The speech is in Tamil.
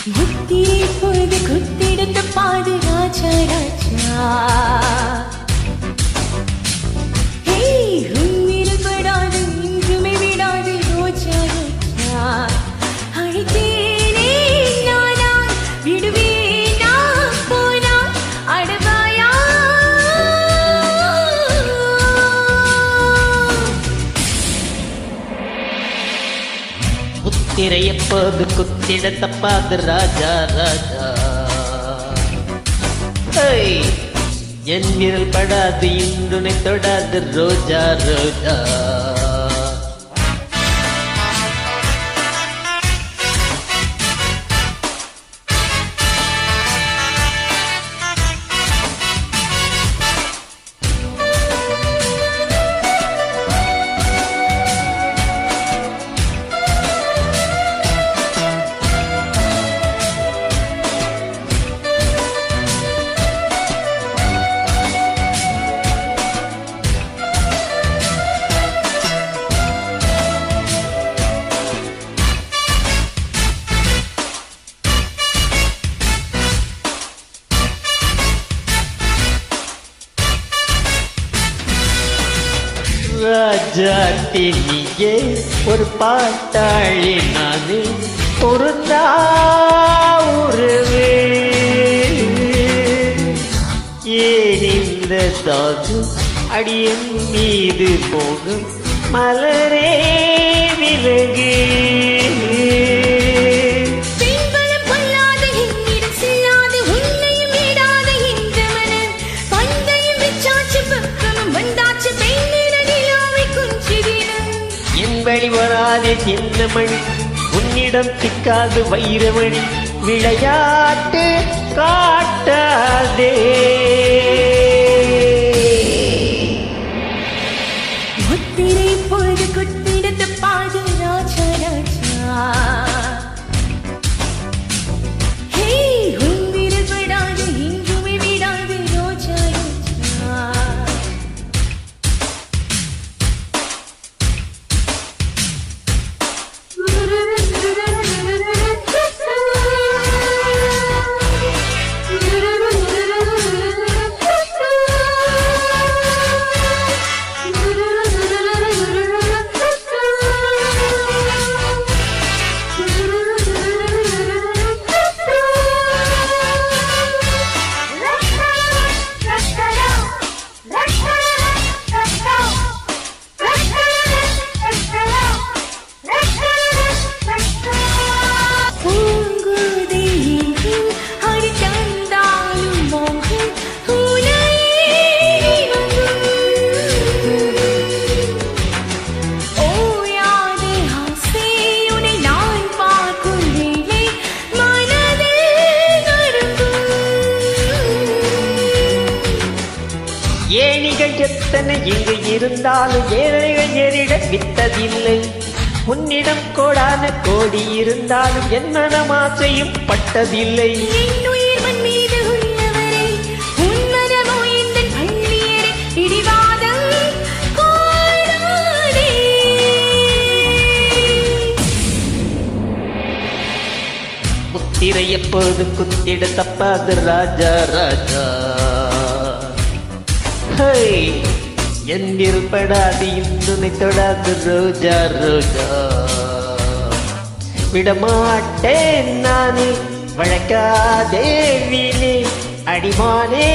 முத்திரை பொழுது குத்திடுத்த பாது ராஜா ராஜா உன்னில் படாது இன்றுமே விடாது ரோஜா ரோஜா அழைத்தேனே நானா விடுவேனா போனா அடவாயா முத்திரை எப்போது குத்திட தப்பாது ராஜா ராஜா என் விரல் படாது இன்றுனை தொடாது ரோஜா ரோஜா ராஜாத்தி நீயே ஒரு பாட்டாளி நானே ஒரு உறவே ஏன் இந்த தாது அடியன் மீது போகும் மலரே விலகு வழி வராதே சின்னமணி உன்னிடம் சிக்காது வைரமணி விளையாட்டு காட்டாதே முத்திரை பொழுது குத்திடுத்த பாது ராஜா ராஜா உன்னில் படாது இன்றுமே விடாது ரோஜா ரோஜா ஏணிகள் எத்தனை இங்கு இருந்தாலும் ஏழைகள் ஏறிட வித்ததில்லை உன்னிடம் கோடான கோடி இருந்தாலும் என் மனமாசையும் பட்டதில்லை முத்திரை எப்போது குத்திட தப்பாது ராஜா ராஜா என் விருப்படாது இன்றுனை தொடாது ரோஜா ரோஜா விடமாட்டேன் நானே வழக்காதே வீணே அடிமானே